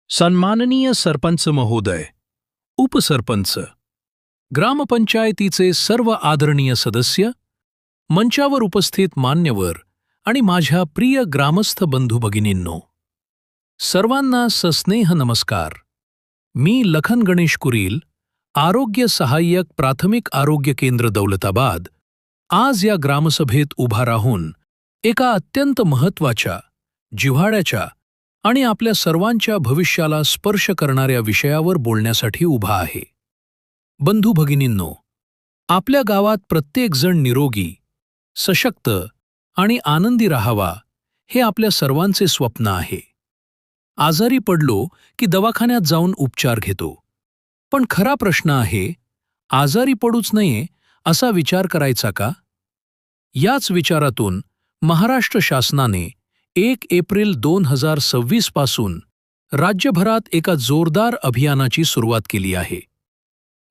सन्माननीय सरपंच महोदय, उपसरपंच, ग्रामपंचायतीचे सर्व आदरणीय सदस्य, मंचावर उपस्थित मान्यवर आणि माझ्या प्रिय ग्रामस्थ बंधू भगिनींनो, सर्वांना सस्नेह नमस्कार. मी लखन गणेश कुरील, आरोग्य सहाय्यक प्राथमिक आरोग्य केंद्र दौलताबाद, आज या ग्रामसभेत उभा राहून एका अत्यंत महत्त्वाच्या, जिव्हाळ्याच्या आणि आपल्या सर्वांच्या भविष्याला स्पर्श करणाऱ्या विषयावर बोलण्यासाठी उभा आहे. बंधू भगिनींनो, आपल्या गावात प्रत्येकजण निरोगी, सशक्त आणि आनंदी राहावा हे आपल्या सर्वांचे स्वप्न आहे. आजारी पडलो की दवाखान्यात जाऊन उपचार घेतो. पण खरा प्रश्न आहे, आजारी पडूच नये असा विचार करायचा का? याच विचारातून महाराष्ट्र शासनाने 1 एप्रिल 2026 पासून राज्यभरात एका जोरदार अभियानाची सुरुवात केली आहे.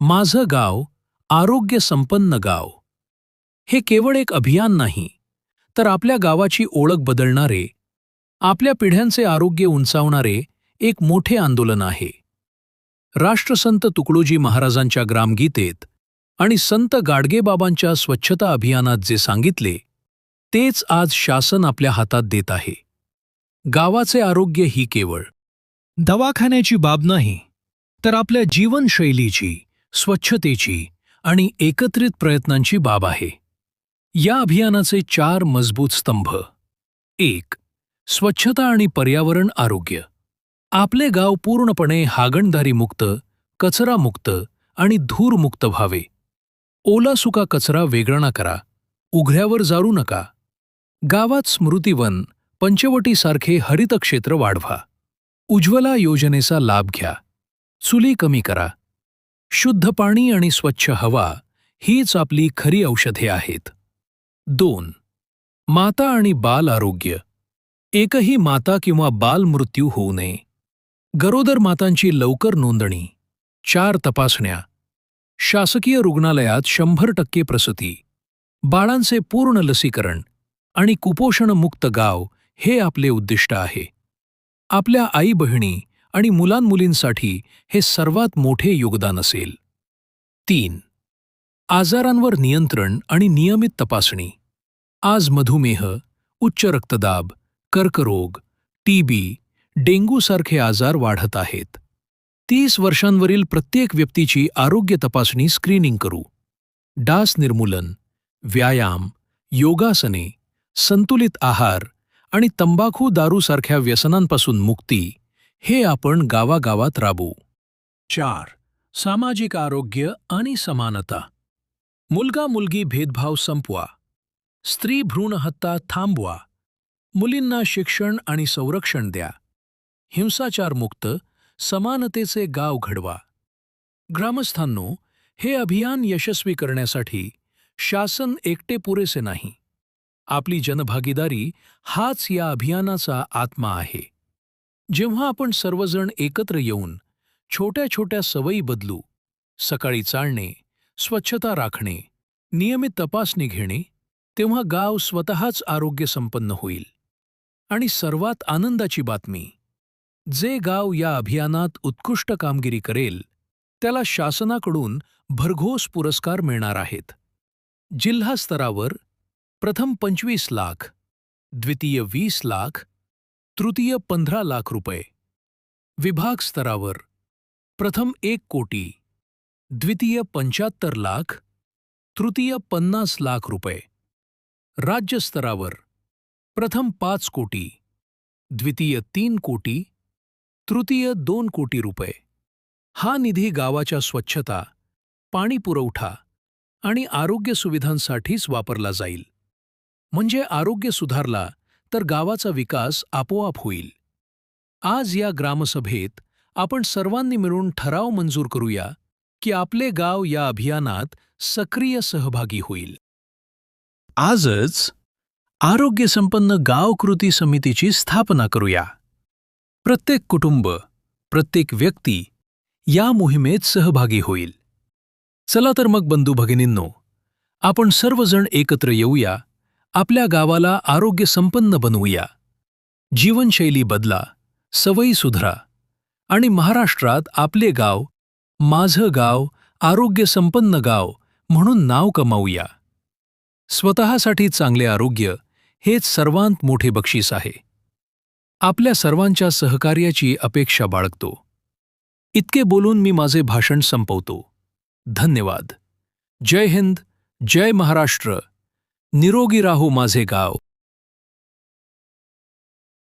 माझं गाव, आरोग्य संपन्न गाव. हे केवळ एक अभियान नाही, तर आपल्या गावाची ओळख बदलणारे, आपल्या पिढ्यांचे आरोग्य उंचावणारे एक मोठे आंदोलन आहे. राष्ट्रसंत तुकडोजी महाराजांच्या ग्रामगीतेत आणि संत गाडगेबाबांच्या स्वच्छता अभियानात जे सांगितले, तेच आज शासन आपल्या हातात देत आहे. गावाचे आरोग्य ही केवळ दवाखान्याची बाब नाही, तर आपल्या जीवनशैलीची, स्वच्छतेची आणि एकत्रित प्रयत्नांची बाब आहे. या अभियानाचे 4 मजबूत स्तंभ. 1. स्वच्छता आणि पर्यावरण आरोग्य. आपले गाव पूर्णपणे हागणदारीमुक्त, कचरामुक्त आणि धूरमुक्त व्हावे. ओला सुका कचरा वेगळा करा, उघड्यावर जाळू नका. गावात स्मृतिवन, पंचवटीसारखे हरित क्षेत्र वाढवा. उज्ज्वला योजनेचा लाभ घ्या. चुली कमी करा. शुद्ध पाणी आणि स्वच्छ हवा हीच आपली खरी औषधे आहेत. 2. माता आणि बाल आरोग्य. एकही माता किंवा बाल मृत्यू होऊ नये. गरोदर मातांची लवकर नोंदणी, 4 तपासण्या, शासकीय रुग्णालयात 100% प्रसूती, बाळांचे पूर्ण लसीकरण आणि कुपोषणमुक्त गाव हे आपले उद्दिष्ट आहे. आपल्या आई-बहिणी आणि मुलांमुलींसाठी हे सर्वात मोठे योगदान असेल. 3. आजारांवर नियंत्रण आणि नियमित तपासणी. आज मधुमेह, उच्च रक्तदाब, कर्करोग, टीबी, डेंग्यूसारखे आजार वाढत आहेत. 30 वर्षांवरील प्रत्येक व्यक्तीची आरोग्य तपासणी स्क्रीनिंग करू. डास निर्मूलन, व्यायाम, योगासने, संतुलित आहार आणि तंबाखू दारूसारख्या व्यसनांपासून मुक्ती हे आपण गावागावात राबवू. 4. सामाजिक आरोग्य आणि समानता. मुलगा-मुलगी भेदभाव संपवा. स्त्री भ्रूणहत्या थांबवा. मुलींना शिक्षण आणि संरक्षण द्या. हिंसाचारमुक्त, समानतेचे गाव घडवा. ग्रामस्थांनो, हे अभियान यशस्वी करण्यासाठी शासन एकटे पुरेसे नाही. आपली जनभागीदारी हाच या अभियानाचा आत्मा आहे. जेव्हा आपण सर्वजण एकत्र येऊन छोट्या छोट्या सवयी बदलू, सकाळी चालणे, स्वच्छता राखणे, नियमित तपासणी घेणे, तेव्हा गाव स्वतःच आरोग्य संपन्न होईल. आणि सर्वात आनंदाची बातमी, जे गाव या अभियानात उत्कृष्ट कामगिरी करेल, त्याला शासनाकडून भरघोस पुरस्कार मिळणार आहेत. जिल्हा स्तरावर प्रथम 25 लाख, द्वितीय 20 लाख, तृतीय 15 लाख रुपये. विभाग स्तरावर प्रथम 1 कोटी, द्वितीय 75 लाख, तृतीय 50 लाख रुपये. राज्य स्तरावर प्रथम 5 कोटी, द्वितीय 3 कोटी, तृतीय 2 कोटी रुपये. हा निधी गावाच्या स्वच्छता, पाणी पुरवठा आणि आरोग्य सुविधांसाठीच वापरला जाईल. म्हणजे आरोग्य सुधारला तर गावाचा विकास आपोआप होईल. आज या ग्रामसभेत आपण सर्वांनी मिळून ठराव मंजूर करूया की आपले गाव या अभियानात सक्रिय सहभागी होईल. आजच आरोग्य संपन्न गाव कृती समितीची स्थापना करूया. प्रत्येक कुटुंब, प्रत्येक व्यक्ती या मोहिमेत सहभागी होईल. चला तर मग बंधू भगिनींनो, आपण सर्वजण एकत्र येऊया. आपल्या गावाला आरोग्य संपन्न बनवूया. जीवनशैली बदला, सवयी सुधारा आणि महाराष्ट्रात आपले गाव, माझं गाव, आरोग्यसंपन्न गाव म्हणून नाव कमावूया. स्वतःसाठी चांगले आरोग्य हेच सर्वांत मोठे बक्षीस आहे. आपल्या सर्वांच्या सहकार्याची अपेक्षा बाळगतो. इतके बोलून मी माझे भाषण संपवतो. धन्यवाद. जय हिंद, जय महाराष्ट्र. निरोगी राहो माझे गाव.